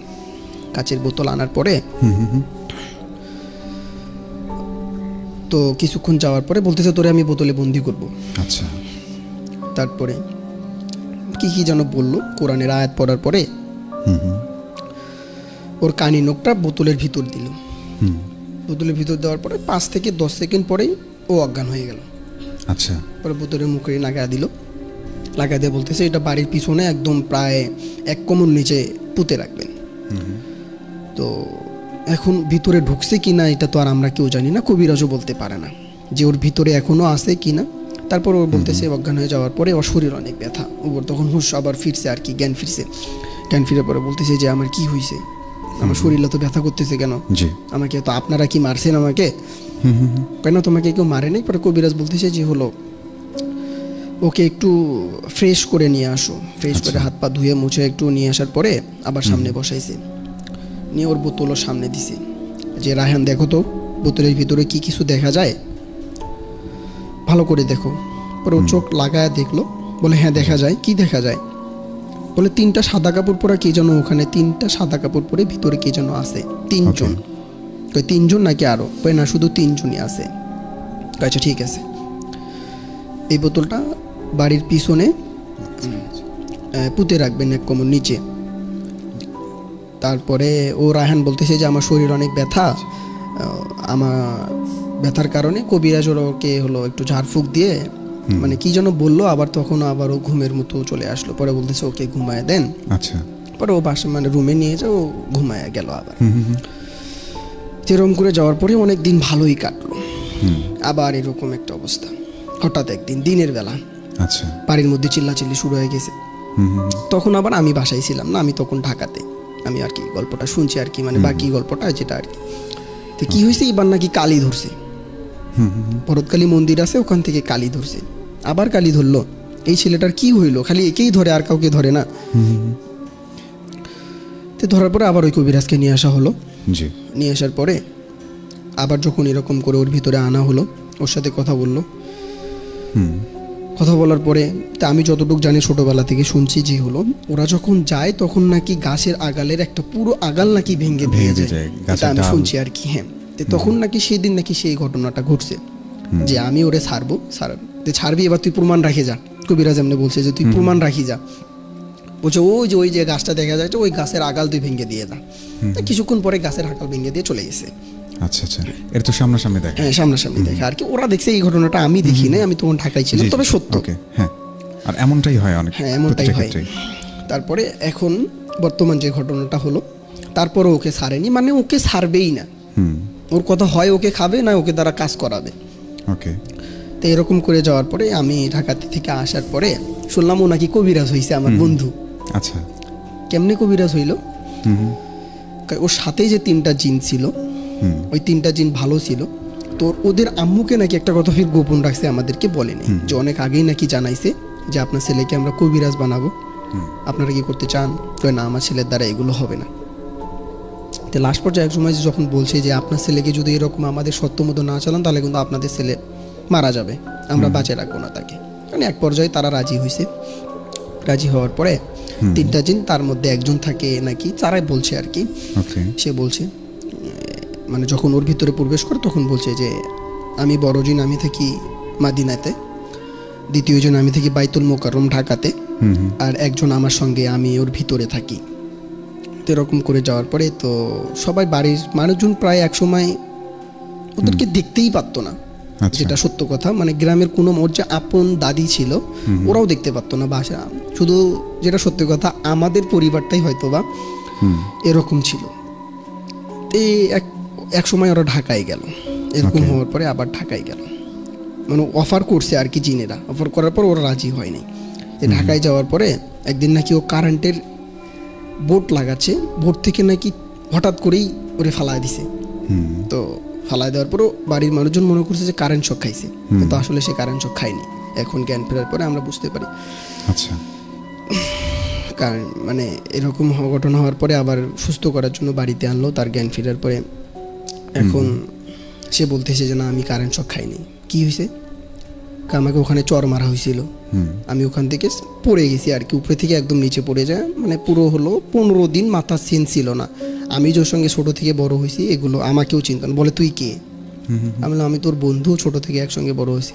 কাচের বোতল আনার পরে তো কিছুক্ষণ যাওয়ার পরে বলতেছে তোরে আমি বোতলে বন্দি করব। আচ্ছা। তারপরে কি কি যেন বললো, কোরআনের আয়াত পড়ার পরে ওর কানি নখটা বোতলের ভিতর দিল। বোতলের ভিতর দেওয়ার পরে 5 থেকে 10 সেকেন্ড পরেই ও অজ্ঞান হয়ে গেল। আচ্ছা। পরে বোতলের মুখে লাগা দিল, লাগা দিয়ে বলতেছে এটা বাড়ির পিছনে একদম প্রায় 1 কোমর নিচে পুঁতে রাখবেন। তো এখন ভিতরে ঢুকছে কিনা এটা তো আর আমরা কেউ জানি না, কবিরাজও বলতে পারে না যে ওর ভিতরে এখনো আছে কিনা। তারপর ও বলতেছে অজ্ঞান হয়ে যাওয়ার পরে ওর শরীর অনেক ব্যথা, ওর তখন হুঁশ আবার ফিরছে আর কি, জ্ঞান ফিরছে। জ্ঞান ফিরে পরে বলতেছে যে আমার কি হয়েছে, আমার শরীরে তো ব্যথা করতেছে কেন, আমাকে তো আপনারা কি মারছেন আমাকে? কেন তোমাকে কেউ মারে নাই? পরে কবিরাজ বলতেছে যে হলো ওকে একটু ফ্রেশ করে নিয়ে আসো, ফ্রেশ করে হাত পা ধুয়ে মুছে একটু নিয়ে আসার পরে আবার সামনে বসাইছে, নিয়ে ওর বোতলও সামনে দিছে যে রায়হান দেখো তো বোতলের ভিতরে কি কিছু দেখা যায়, ভালো করে দেখো। পরে ও চোখ লাগায় দেখলো, বলে হ্যাঁ দেখা যায়। কি দেখা যায়? বলে 3টা সাদা কাপড় পরা কে যেন ওখানে, 3টা সাদা কাপড় পরে ভিতরে কে যেন আছে, 3 জন। 3 জন নাকি আরো? না শুধু 3 জনই আছে। আচ্ছা ঠিক আছে। এই বোতলটা বাড়ির পিছনে পুঁতে রাখবেন 1 কোমর নিচে। তারপরে ও রায়হান বলতেছে যে আমার শরীর অনেক ব্যথা, আমার ব্যথার কারণে কবিরাজ ওকে হলো একটু ঝাড়ফুঁক দিয়ে মানে কি যেন বললো, আবার তখন আবার ও ঘুমের মতো চলে আসলো। পরে বলতেছে ওকে ঘুমায় দেন। আচ্ছা। পরে ও বাসা মানে রুমে নিয়ে যাও, ঘুমায় গেল আবার। এরকম করে যাওয়ার পরে অনেক দিন ভালোই কাটলো। আবার এরকম একটা অবস্থা, হঠাৎ একদিন দিনের বেলা আচ্ছা বাড়ির মধ্যে চিল্লাচিল্লি শুরু হয়ে গেছে। তখন আবার আমি বাসায় ছিলাম না, আমি তখন ঢাকাতে, আমি আর কি গল্পটা শুনছি আর কি, মানে বাকি গল্পটা যেটা আর কি। তো কি হয়েছে, এবার নাকি কালি ধরছে, ভরতকালী মন্দির আছে ওখান থেকে কালি ধরছে। আবার কালি ধরলো, এই ছেলেটার কি হইলো, খালি একেই ধরে আর কাউকে ধরে না। তো ধরার পরে আবার ওই কবিরাজকে নিয়ে আসা হলো। নিয়ে আসার পরে আবার যখন এরকম করে ওর ভিতরে আনা হলো, ওর সাথে কথা বললো, কথা বলার পরে তা আমি যতটুকু জানি ছোটবেলা থেকে শুনছি যে হলো ওরা যখন যায় তখন নাকি গাছের আগালের একটা পুরো আগাল নাকি ভেঙে যায়, এটা আমি শুনছি আর কি। হ্যাঁ, তখন নাকি সেই দিন নাকি সেই ঘটনাটা ঘটছে যে আমি ওরে ছাড়বি, এবার তুই প্রমাণ রাখে যা। কবিরাজ এমনি বলছে যে তুই প্রমাণ রাখি যা। বলছে ওই যে গাছটা দেখা যাচ্ছে ওই গাছের আগাল তুই ভেঙে দিয়ে যা। কিছুক্ষণ পরে গাছের আগাল ভেঙে দিয়ে চলে গেছে। আচ্ছা আচ্ছা, এর তো সামনাসামনি দেখে। হ্যাঁ, সামনাসামনি দেখে আর কি। ওরা দেখছে এই ঘটনাটা, আমি দেখি নাই, আমি তখন ঢাকায় ছিলাম, তবে সত্য। হ্যাঁ, আর এমনটাই হয় অনেক। হ্যাঁ, এমনটাই হয়। তারপরে এখন বর্তমান যে ঘটনাটা হলো, তারপরে ওকে ছাড়েনি, মানে ওকে ছাড়বেই না। ওর কথা হয় ওকে খাবে না ওকে দ্বারা কাজ করাবে। ওকে। তো এরকম করে যাওয়ার পরে আমি ঢাকাতে থেকে আসার পরে শুনলাম ও নাকি কবিরাজ হয়েছে, আমার বন্ধু। আচ্ছা, কেমনে কবিরাজ হইল? ওর সাথে যে 3টা জিন ছিল, ওই 3টা জিন ভালো ছিল। তো ওদের আম্মুকে নাকি একটা কথা ফির গোপন রাখছে, আমাদেরকে বলেনি। যে অনেক আগেই নাকি জানাইছে যে আপনার ছেলেকে আমরা কবিরাজ বানাবো, আপনারা কি করতে চান? তো না, আমার ছেলের দ্বারা এগুলো হবে না। তো লাস্ট পর্যায়ে এক সময় যখন বলছে যে আপনার ছেলেকে যদি এরকম আমাদের সত্য মতো না চালান তাহলে কিন্তু আপনাদের ছেলে মারা যাবে, আমরা বাঁচিয়ে রাখবো না তাকে। মানে এক পর্যায়ে তারা রাজি হয়েছে। রাজি হওয়ার পরে 3টা জিন, তার মধ্যে একজন থাকে নাকি, তারাই বলছে আর কি। সে বলছে মানে যখন ওর ভিতরে প্রবেশ করে তখন বলছে যে আমি বড় জিন, আমি থাকি মাদিনাতে, দ্বিতীয় জন আমি থাকি বাইতুল মোকাররম ঢাকাতে, আর একজন আমার সঙ্গে, আমি ওর ভিতরে থাকি। তো এরকম করে যাওয়ার পরে তো সবাই বাড়ির মানুষজন প্রায় এক সময় ওদেরকে দেখতেই পারতো না, যেটা সত্য কথা। মানে গ্রামের কোনো ওর যে আপন দাদি ছিল ওরাও দেখতে পারতো না বাসা, শুধু যেটা সত্যি কথা আমাদের পরিবারটাই হয়তো বা এরকম ছিল। তো এক সময় ওরা ঢাকায় গেল। এরকম হওয়ার পরে আবার ঢাকায় গেল, মানে অফার করছে আর কি জিনেরা। অফার করার পর ওরা রাজি হয়নি। ঢাকায় যাওয়ার পরে একদিন নাকি ও কারেন্টের বোর্ড লাগাচ্ছে, বোর্ড থেকে নাকি হঠাৎ করেই ওরে ফালায় দিছে। তো ফালায় দেওয়ার পরও বাড়ির মানুষজন মনে করছে যে কারেন্ট শক খাইছে, কিন্তু আসলে সে কারেন্ট শক খায়নি। এখন জ্ঞান ফেরার পরে আমরা বুঝতে পারি। আচ্ছা, কারণ মানে এরকম ঘটনা হওয়ার পরে আবার সুস্থ করার জন্য বাড়িতে আনলো তার জ্ঞান ফেরার পরে। এখন সে বলতেছে যে না, আমি কারেন্ট শক খাইনি। কি হয়েছে? আমাকে ওখানে চর মারা হয়েছিল, আমি ওখান থেকে পড়ে গেছি আর কি, উপরে থেকে একদম নিচে পড়ে যায়। মানে পুরো হলো 15 দিন মাথার সেন্স ছিল না। আমি যার সঙ্গে ছোট থেকে বড় হয়েছি এগুলো আমাকেও চিনত না। বলে তুই কে? আমি বললাম আমি তোর বন্ধু, ছোট থেকে একসঙ্গে বড় হয়েছি।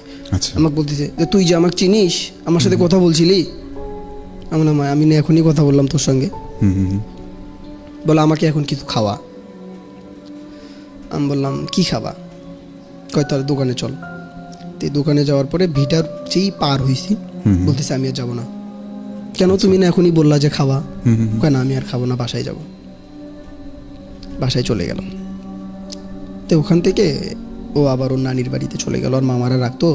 আমাকে বলতেছে যে তুই যে আমাকে চিনিস, আমার সাথে কথা বলছিলি? আমি বললাম আমি না এখনই কথা বললাম তোর সঙ্গে। বলে আমাকে এখন কিছু খাওয়া। আমি বললাম কি খাবা? কয় তার দোকানে চল। তো দোকানে যাওয়ার পরে ভিটার যেই পার হয়েছি, বলতেছে আমি আর যাবো না। কেন? তুমি না এখনই বললা যে খাওয়া। কেন? আমি আর খাবো না, বাসায় যাব। বাসায় চলে গেল। তো ওখান থেকে ও আবার ওর নানির বাড়িতে চলে গেল। আর মামারা রাখতো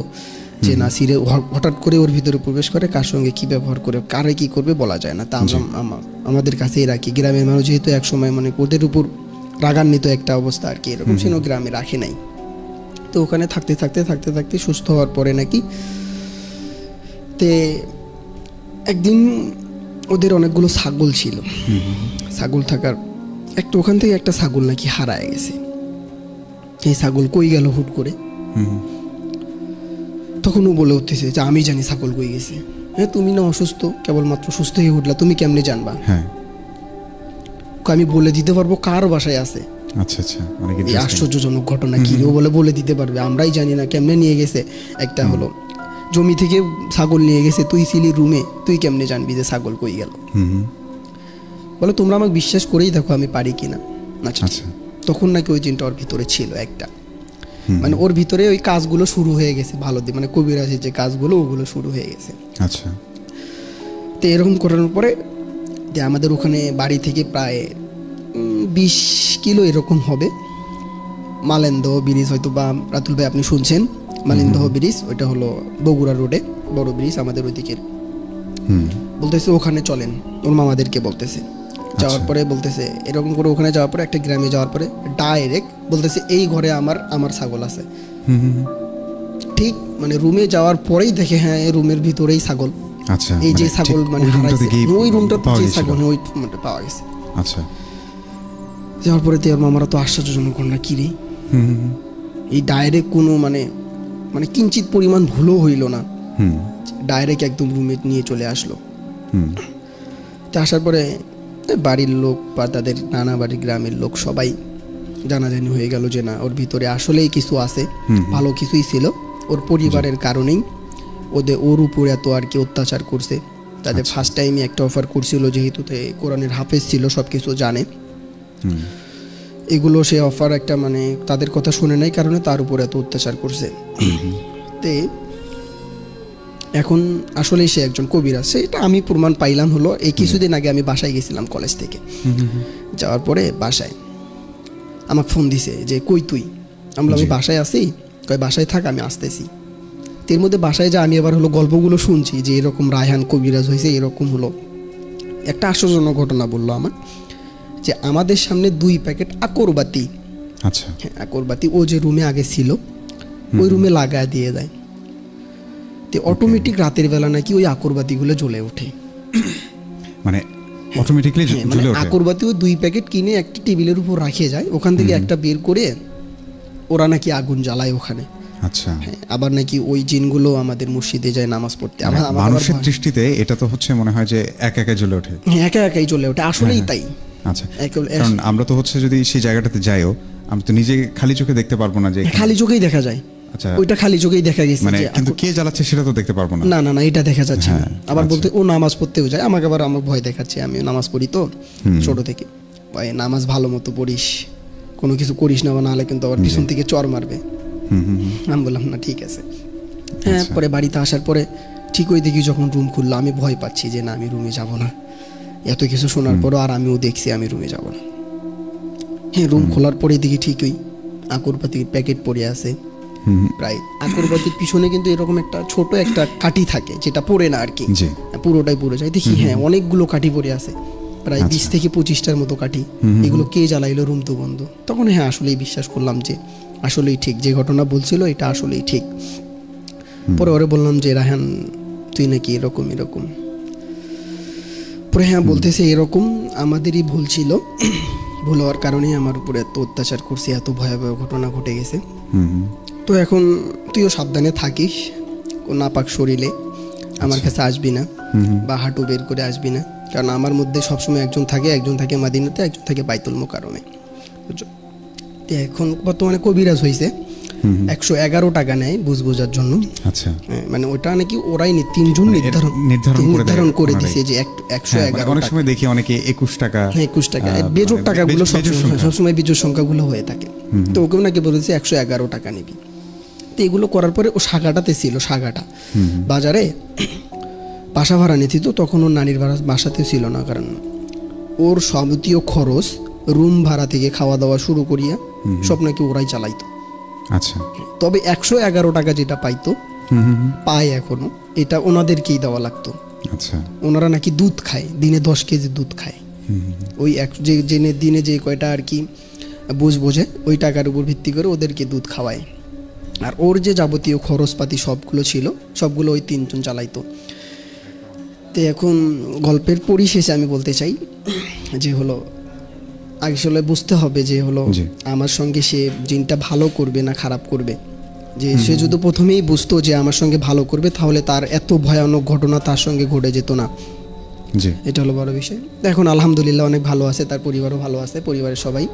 যে নাসিরে হঠাৎ করে ওর ভিতরে প্রবেশ করে, কার সঙ্গে কি ব্যবহার করে, কারে কি করবে বলা যায় না। তা আমরা আমাদের কাছেই রাখি। গ্রামের মানুষ যেহেতু এক সময় মানে ওদের উপর রাগান্বিত একটা অবস্থা আর কি, এরকম সে গ্রামে রাখে নাই। তো ওখানে থাকতে থাকতে থাকতে থাকতে সুস্থ হওয়ার পরে নাকি তে একদিন ওদের অনেকগুলো ছাগল ছিল। ছাগল থাকার একটা ওখান থেকে একটা ছাগল নাকি হারায় গেছে। এই ছাগল কই গেল হুট করে? তখন ও বলে উঠতেছে যে আমি জানি ছাগল কই গেছে। হ্যাঁ, তুমি না অসুস্থ, কেবলমাত্র সুস্থ হয়ে উঠলা, তুমি কেমনে জানবা? আমি বলে দিতে পারবো কার বাসায় আছে। আচ্ছা আচ্ছা, আশ্চর্যজনক ঘটনা। কি ও বলে দিতে পারবে, আমরাই জানি না কেমনে নিয়ে গেছে। একটা হলো জমি থেকে ছাগল নিয়ে গেছে, তুই ছিলি রুমে, তুই কেমনে জানবি যে ছাগল কই গেল? বলে তোমরা আমাকে বিশ্বাস করেই দেখো আমি পারি কিনা। আচ্ছা, তখন নাকি ওই জিনটা ওর ভিতরে ছিল একটা, মানে ওর ভিতরে ওই কাজগুলো শুরু হয়ে গেছে ভালো দিক, মানে কবিরাজের যে কাজগুলো ওগুলো শুরু হয়ে গেছে। আচ্ছা, তো এরকম করার পরে যে আমাদের ওখানে বাড়ি থেকে প্রায় 20 কিলো এরকম হবে মালেন্দহ ব্রিজ, হয়তো বা রাতুল ভাই আপনি শুনছেন মালেন্দহ ব্রিজ, ওইটা হলো বগুড়া রোডে বড় ব্রিজ আমাদের ওইদিকের। বলতেছে ওখানে চলেন, ওর মামাদেরকে বলতেছে। যাওয়ার পরে বলতেছে এরকম করে ওখানে যাওয়ার পরে একটা গ্রামে যাওয়ার পরে ডাইরেক্ট বলতেছে এই ঘরে আমার ছাগল আছে। ঠিক মানে রুমে যাওয়ার পরেই দেখে হ্যাঁ এই রুমের ভিতরেই ছাগল। আচ্ছা, এই যে ছাগল মানে ওই রুমটাতে যে ছাগল ওই মানে পাওয়া গেছে। আচ্ছা, যাওয়ার পরে তো মামারা তো আশ্চর্যজনক ঘটনা, কি রে এই ডাইরেক্ট কোনো মানে কিঞ্চিত পরিমাণ ভুলও হইল না, ডাইরেক্ট একদম রুমে নিয়ে চলে আসলো। হুম তো আসার পরে বাড়ির লোক বা তাদের নানা বাড়ির গ্রামের লোক সবাই জানাজানি হয়ে গেল যে না, ওর ভিতরে আসলেই কিছু আছে, ভালো কিছুই ছিল। ওর পরিবারের কারণেই ওর উপরে এত আর কি অত্যাচার করছে। তাদের ফার্স্ট টাইমে একটা অফার করছিল, যেহেতু কোরআনের হাফেজ ছিল, সব কিছু জানে, এগুলো সে অফার একটা মানে তাদের কথা শুনে নাই কারণে তার উপরে এত অত্যাচার করছে। তে এখন আসলেই সে একজন কবিরাজ, সেটা আমি প্রমাণ পাইলাম হলো এই কিছুদিন আগে আমি বাসায় গেছিলাম কলেজ থেকে। যাওয়ার পরে বাসায় আমাকে ফোন দিছে যে কই তুই? আমি বাসায় আছি। কয় বাসায় থাক, আমি আসতেছি। এর মধ্যে বাসায় যা আমি আবার হলো গল্পগুলো শুনছি যে এরকম রায়হান কবিরাজ হয়েছে, এরকম হলো। একটা আশ্চর্যজনক ঘটনা বললো আমার, যে আমাদের সামনে 2 প্যাকেট আকরবাতি, আচ্ছা হ্যাঁ আকরবাতি, ও যে রুমে আগে ছিল ওই রুমে লাগায় দিয়ে যায়। তো অটোমেটিক রাতের বেলা নাকি ওই আকরবাতিগুলো জ্বলে ওঠে, মানে অটোমেটিক্যালি জ্বলে ওঠে। আকরবাতিও 2 প্যাকেট কিনে একটা টেবিলের উপর রাখে যায়, ওখান থেকে একটা বের করে ওরা নাকি আগুন জ্বালায় ওখানে। আচ্ছা, আবার নাকি ওই জিনগুলো আমাদের মসজিদে যায় নামাজ পড়তে। মানুষের দৃষ্টিতে এটা তো হচ্ছে মনে হয় যে একা একা জ্বলে ওঠে। একা একাই জ্বলে ওঠে, আসলেই তাই। আচ্ছা, কারণ আমরা তো হচ্ছে যদি সেই জায়গাটাতে যাইও, আমরা তো নিজে খালি চোখে দেখতে পারবো না যে খালি চোখেই দেখা যায়। আচ্ছা, ওইটা খালি চোখেই দেখা গেছে, মানে কিন্তু কে জ্বালাচ্ছে সেটা তো দেখতে পারবো না। না না না, এটা দেখা যাচ্ছে না। আবার বলতে ও নামাজ পড়তেও যায়, আমাকে আবার আমার ভয় দেখাচ্ছে। আমি নামাজ পড়ি তো ছোট থেকে, ভাই নামাজ ভালো মতো পড়িস, কোনো কিছু করিস না, নাহলে কিন্তু আবার পিছন থেকে চর মারবে। আমি বললাম না ঠিক আছে। হ্যাঁ, পরে বাড়িতে আসার পরে ঠিক ওই দেখি যখন রুম খুললো, আমি ভয় পাচ্ছি যে না আমি রুমে যাব না। এত কিছু শোনার পরও আর আমিও দেখছি আমি রুমে যাব না। হ্যাঁ, রুম খোলার পরে দেখি ঠিকই আকরবাতির প্যাকেট পড়ে আছে প্রায়। আকরবাতির পিছনে কিন্তু এরকম একটা ছোট একটা কাঠি থাকে, যেটা পড়ে না আর কি, পুরোটাই পড়ে যায়। দেখি হ্যাঁ অনেকগুলো কাঠি পড়ে আছে, প্রায় 20 থেকে 25টার মতো কাঠি। এগুলো কে জ্বালাইলো? রুম তো বন্ধ। তখন হ্যাঁ আসলেই বিশ্বাস করলাম যে আসলেই ঠিক, যে ঘটনা বলছিল এটা আসলেই ঠিক। পরে ওরে বললাম যে রায়হান তুই নাকি এরকম এরকম। পরে হ্যাঁ বলতেছে এরকম আমাদেরই ভুল ছিল, ভুল হওয়ার কারণেই আমার উপরে এত অত্যাচার করছে, এত ভয়াবহ ঘটনা ঘটে গেছে। তো এখন তুইও সাবধানে থাকিস, নাপাক শরীরে আমার কাছে আসবি না, বা হাঁটু বের করে আসবি না। কারণ আমার মধ্যে সবসময় একজন থাকে মাদিনাতে, একজন থাকে বাইতুল মোকাররমে। এখন বর্তমানে কবিরাজ হয়েছে, 111 টাকা নেয় বুঝ বোঝার জন্য। আচ্ছা, মানে ওটা নাকি ওরাই 3 জন নির্ধারণ করে দিয়েছে যে 111। অনেক সময় দেখি অনেকে 21 টাকা, 21 টাকা, বেজোড় টাকাগুলো সবসময় বিজোড় সংখ্যাগুলো হয়ে থাকে। তো ওকেও নাকি বলেছে 111 টাকা নিবি। তো এগুলো করার পরে ও সাগাটাতে ছিল, সাগাটা বাজারে বাসা ভাড়া নিতি, তো তখন ওর নানির বাসাতে ছিল না, কারণ ওর যাবতীয় খরচ রুম ভাড়া থেকে খাওয়া দাওয়া শুরু করিয়া সব নাকি ওরাই চালাইতো। আচ্ছা, তবে 111 টাকা যেটা পাইতো, পায় এখনো, এটা ওনাদেরকেই দেওয়া লাগতো। আচ্ছা, ওনারা নাকি দুধ খায়, দিনে 10 কেজি দুধ খায়। ওই দিনে যে কয়টা আর কি বোঝে ওই টাকার উপর ভিত্তি করে ওদেরকে দুধ খাওয়ায়। আর ওর যে যাবতীয় খরচপাতি সবগুলো ছিল, সবগুলো ওই 3 জন চালাইতো। তো এখন গল্পের পরিশেষে আমি বলতে চাই যে হলো আসলে বুঝতে হবে যে হলো আমার সঙ্গে সে জিনটা ভালো করবে না খারাপ করবে। যে সে যদি প্রথমেই বুঝতো যে আমার সঙ্গে ভালো করবে, তাহলে তার এত ভয়ানক ঘটনা তার সঙ্গে ঘটে যেত না। এটা হলো বড় বিষয়। এখন আলহামদুলিল্লাহ অনেক ভালো আছে, তার পরিবারও ভালো আছে, পরিবারের সবাই।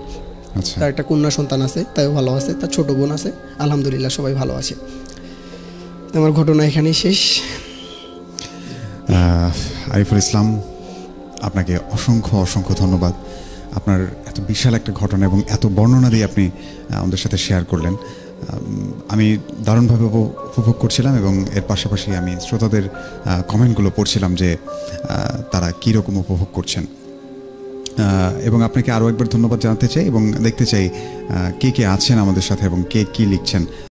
তার একটা কন্যা সন্তান আছে, তাইও ভালো আছে, তার ছোট বোন আছে, আলহামদুলিল্লাহ সবাই ভালো আছে। আমার ঘটনা এখানেই শেষ। আরিফুল ইসলাম, আপনাকে অসংখ্য অসংখ্য ধন্যবাদ। আপনার এত বিশাল একটা ঘটনা এবং এত বর্ণনা দিয়ে আপনি আমাদের সাথে শেয়ার করলেন। আমি দারুণভাবে উপভোগ করছিলাম এবং এর পাশাপাশি আমি শ্রোতাদের কমেন্টগুলো পড়ছিলাম যে তারা কীরকম উপভোগ করছেন। এবং আপনাকে আরও একবার ধন্যবাদ জানাতে চাই এবং দেখতে চাই কে কে আছেন আমাদের সাথে এবং কে কী লিখছেন।